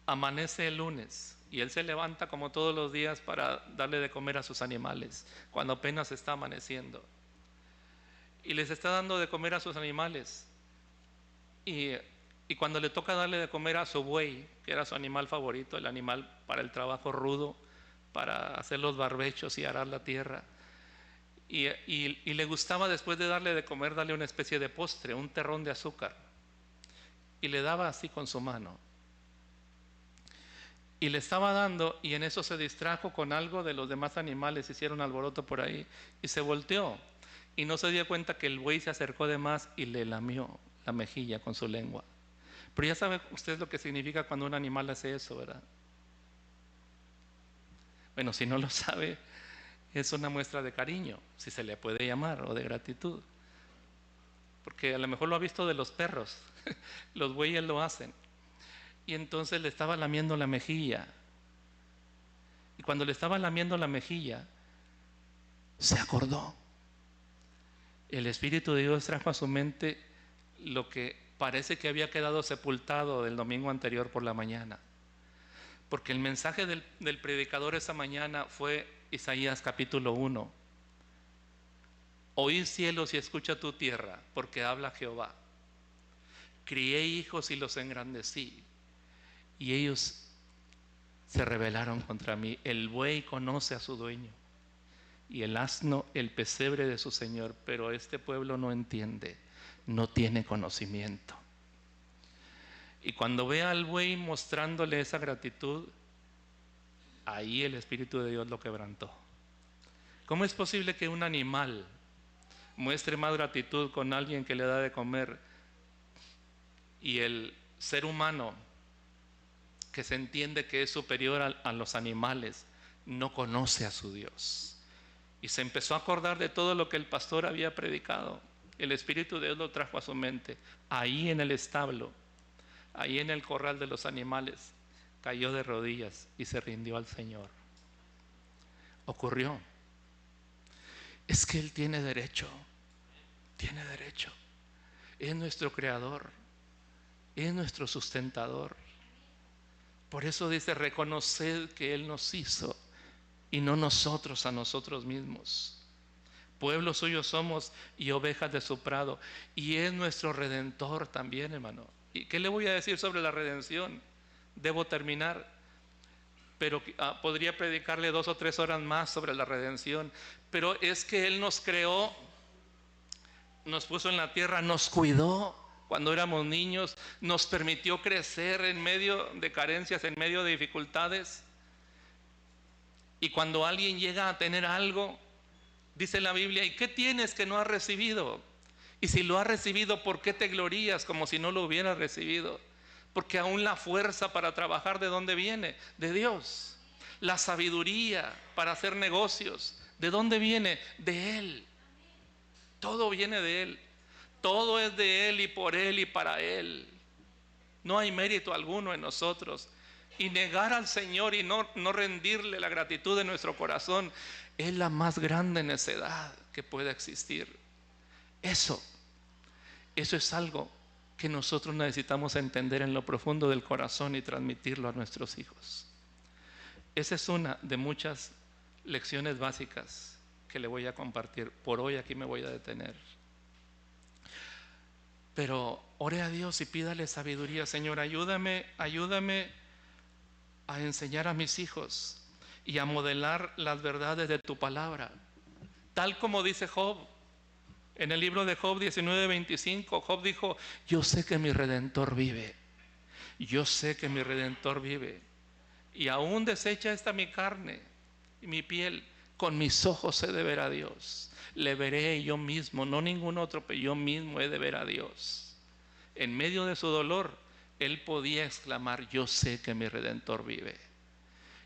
Amanece el lunes y él se levanta como todos los días para darle de comer a sus animales, cuando apenas está amaneciendo. Y les está dando de comer a sus animales. Y cuando le toca darle de comer a su buey, que era su animal favorito, el animal para el trabajo rudo, para hacer los barbechos y arar la tierra, y le gustaba, después de darle de comer, darle una especie de postre, un terrón de azúcar, y le daba así con su mano. Y le estaba dando, y en eso se distrajo con algo de los demás animales, hicieron alboroto por ahí, y se volteó, y no se dio cuenta que el buey se acercó de más y le lamió la mejilla con su lengua. Pero ya sabe usted lo que significa cuando un animal hace eso, ¿verdad? Bueno, si no lo sabe, es una muestra de cariño, si se le puede llamar, o de gratitud. Porque a lo mejor lo ha visto de los perros, los bueyes lo hacen. Y entonces le estaba lamiendo la mejilla. Y cuando le estaba lamiendo la mejilla, se acordó. El Espíritu de Dios trajo a su mente lo que parece que había quedado sepultado del domingo anterior por la mañana. Porque el mensaje del predicador esa mañana fue Isaías capítulo 1. Oíd cielos y escucha tu tierra, porque habla Jehová. Crié hijos y los engrandecí, y ellos se rebelaron contra mí. El buey conoce a su dueño, y el asno el pesebre de su señor, pero este pueblo no entiende, no tiene conocimiento. Y cuando ve al buey mostrándole esa gratitud, ahí el Espíritu de Dios lo quebrantó. ¿Cómo es posible que un animal muestre más gratitud con alguien que le da de comer, y el ser humano, que se entiende que es superior a los animales, no conoce a su Dios? Y se empezó a acordar de todo lo que el pastor había predicado. El Espíritu de Dios lo trajo a su mente. Ahí en el establo, ahí en el corral de los animales, cayó de rodillas y se rindió al Señor. Ocurrió. Es que Él tiene derecho. Tiene derecho. Es nuestro creador. es nuestro sustentador. Por eso dice, reconoced que Él nos hizo y no nosotros a nosotros mismos. Pueblo suyo somos y ovejas de su prado. Y es nuestro Redentor también, hermano. ¿Y qué le voy a decir sobre la redención? Debo terminar, pero podría predicarle 2 o 3 horas más sobre la redención. Pero es que Él nos creó, nos puso en la tierra, nos cuidó cuando éramos niños, nos permitió crecer en medio de carencias, en medio de dificultades. Y cuando alguien llega a tener algo, dice la Biblia, ¿y qué tienes que no has recibido? Y si lo has recibido, ¿por qué te glorías como si no lo hubieras recibido? Porque aún la fuerza para trabajar, ¿de dónde viene? De Dios. La sabiduría para hacer negocios, ¿de dónde viene? De Él. Todo viene de Él. Todo es de Él y por Él y para Él. No hay mérito alguno en nosotros. Y negar al Señor y no rendirle la gratitud de nuestro corazón es la más grande necedad que pueda existir. Eso es algo que nosotros necesitamos entender en lo profundo del corazón y transmitirlo a nuestros hijos. Esa es una de muchas lecciones básicas que le voy a compartir. Por hoy aquí me voy a detener. Pero ore a Dios y pídale sabiduría. Señor, ayúdame a enseñar a mis hijos y a modelar las verdades de tu palabra. Tal como dice Job. En el libro de Job 19:25, Job dijo, yo sé que mi Redentor vive. Yo sé que mi Redentor vive. Y aún deshecha está mi carne y mi piel, con mis ojos he de ver a Dios. Le veré yo mismo, no ningún otro, pero yo mismo he de ver a Dios. En medio de su dolor, él podía exclamar, yo sé que mi Redentor vive.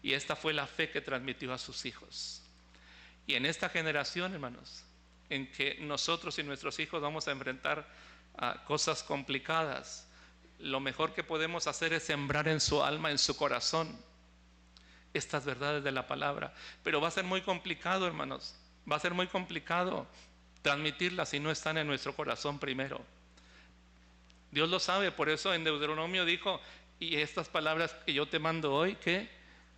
Y esta fue la fe que transmitió a sus hijos. Y en esta generación, hermanos, en que nosotros y nuestros hijos vamos a enfrentar cosas complicadas, lo mejor que podemos hacer es sembrar en su alma, en su corazón, estas verdades de la palabra. Pero va a ser muy complicado, hermanos, va a ser muy complicado transmitirlas si no están en nuestro corazón primero. Dios lo sabe, por eso en Deuteronomio dijo, y estas palabras que yo te mando hoy, que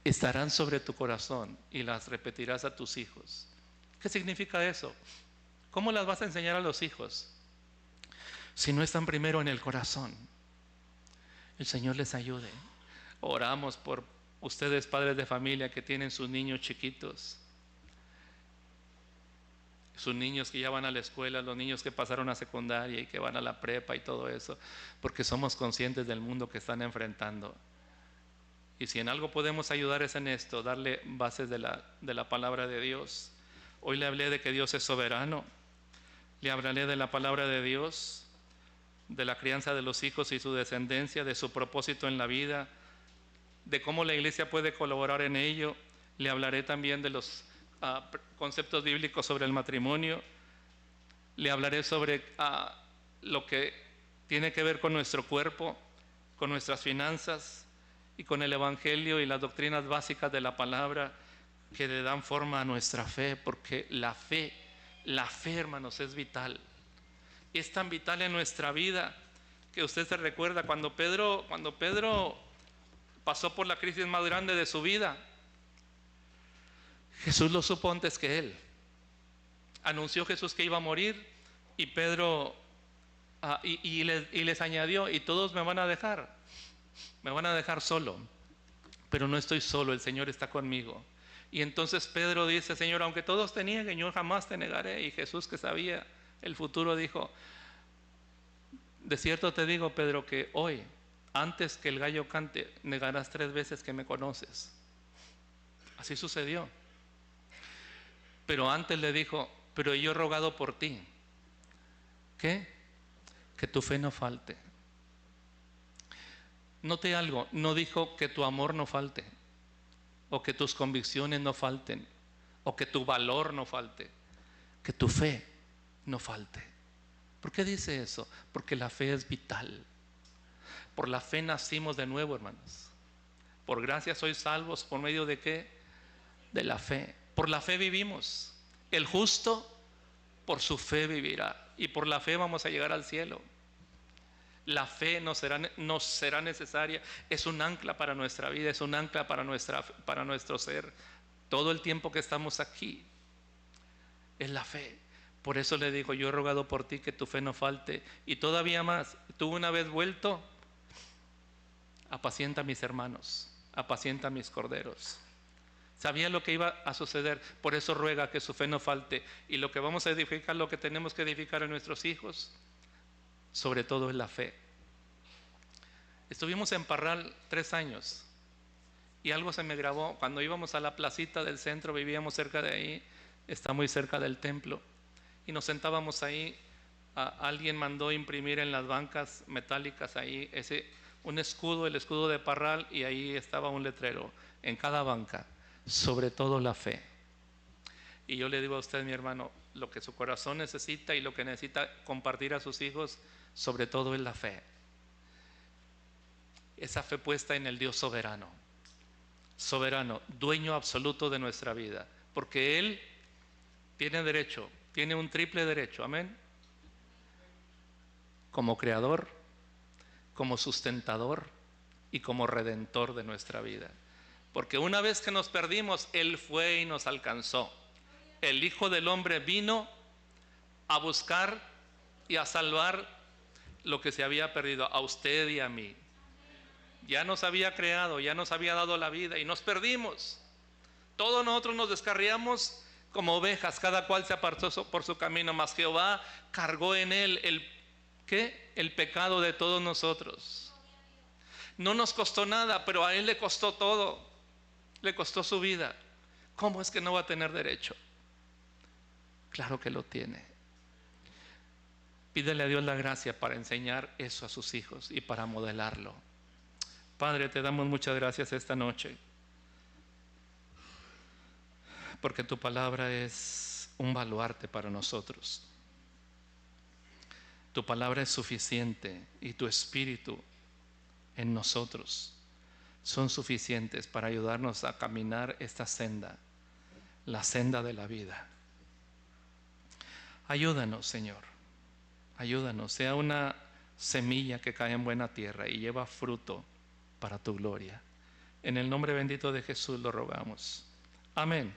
estarán sobre tu corazón y las repetirás a tus hijos. ¿Qué significa eso? ¿Cómo las vas a enseñar a los hijos si no están primero en el corazón? El Señor les ayude. Oramos por ustedes, padres de familia, que tienen sus niños chiquitos, sus niños que ya van a la escuela, los niños que pasaron a secundaria y que van a la prepa y todo eso, porque somos conscientes del mundo que están enfrentando. Y si en algo podemos ayudar es en esto, darle bases de la palabra de Dios. Hoy le hablé de que Dios es soberano, le hablaré de la palabra de Dios, de la crianza de los hijos y su descendencia, de su propósito en la vida, de cómo la iglesia puede colaborar en ello. Le hablaré también de los conceptos bíblicos sobre el matrimonio. Le hablaré sobre lo que tiene que ver con nuestro cuerpo, con nuestras finanzas y con el evangelio y las doctrinas básicas de la palabra que le dan forma a nuestra fe, porque la fe, hermanos, es vital. Es tan vital en nuestra vida que usted se recuerda cuando Pedro pasó por la crisis más grande de su vida. Jesús lo supo antes que él. Anunció Jesús que iba a morir y Pedro y les añadió, y todos me van a dejar solo, pero no estoy solo, el Señor está conmigo. Y entonces Pedro dice, Señor, aunque todos te nieguen, yo jamás te negaré. Y Jesús, que sabía el futuro, dijo, de cierto te digo, Pedro, que hoy, antes que el gallo cante, negarás 3 veces que me conoces. Así sucedió. Pero antes le dijo, pero yo he rogado por ti. ¿Qué? Que tu fe no falte. Note algo, no dijo que tu amor no falte, o que tus convicciones no falten, o que tu valor no falte, que tu fe no falte. ¿Por qué dice eso? Porque la fe es vital. Por la fe nacimos de nuevo, hermanos. Por gracia sois salvos, ¿por medio de qué? De la fe. Por la fe vivimos. El justo por su fe vivirá. Y por la fe vamos a llegar al cielo. La fe nos será necesaria. Es un ancla para nuestra vida, es un ancla para nuestro ser. Todo el tiempo que estamos aquí es la fe. Por eso le digo, yo he rogado por ti que tu fe no falte. Y todavía más, tú una vez vuelto, apacienta a mis hermanos, apacienta a mis corderos. Sabía lo que iba a suceder, por eso ruega que su fe no falte. Y lo que vamos a edificar, lo que tenemos que edificar en nuestros hijos, sobre todo es la fe. Estuvimos en Parral 3 años y algo se me grabó. Cuando íbamos a la placita del centro, vivíamos cerca de ahí, está muy cerca del templo, y nos sentábamos ahí. Alguien mandó imprimir en las bancas metálicas ahí un escudo, el escudo de Parral, y ahí estaba un letrero en cada banca: sobre todo la fe. Y yo le digo a usted, mi hermano, lo que su corazón necesita y lo que necesita compartir a sus hijos, sobre todo es la fe. Esa fe puesta en el Dios soberano, soberano, dueño absoluto de nuestra vida, porque Él tiene derecho, tiene un triple derecho, amén, como creador, como sustentador y como redentor de nuestra vida. Porque una vez que nos perdimos, Él fue y nos alcanzó. El Hijo del Hombre vino a buscar y a salvar lo que se había perdido, a usted y a mí. Ya nos había creado, ya nos había dado la vida y nos perdimos. Todos nosotros nos descarriamos como ovejas, cada cual se apartó por su camino, mas Jehová cargó en él el pecado de todos nosotros. No nos costó nada, pero a él le costó todo, le costó su vida. ¿Cómo es que no va a tener derecho? Claro que lo tiene. Pídele a Dios la gracia para enseñar eso a sus hijos y para modelarlo. Padre, te damos muchas gracias esta noche, porque tu palabra es un baluarte para nosotros. Tu palabra es suficiente y tu espíritu en nosotros son suficientes para ayudarnos a caminar esta senda, la senda de la vida. Ayúdanos, Señor, ayúdanos, sea una semilla que cae en buena tierra y lleva fruto para tu gloria. En el nombre bendito de Jesús lo rogamos. Amén.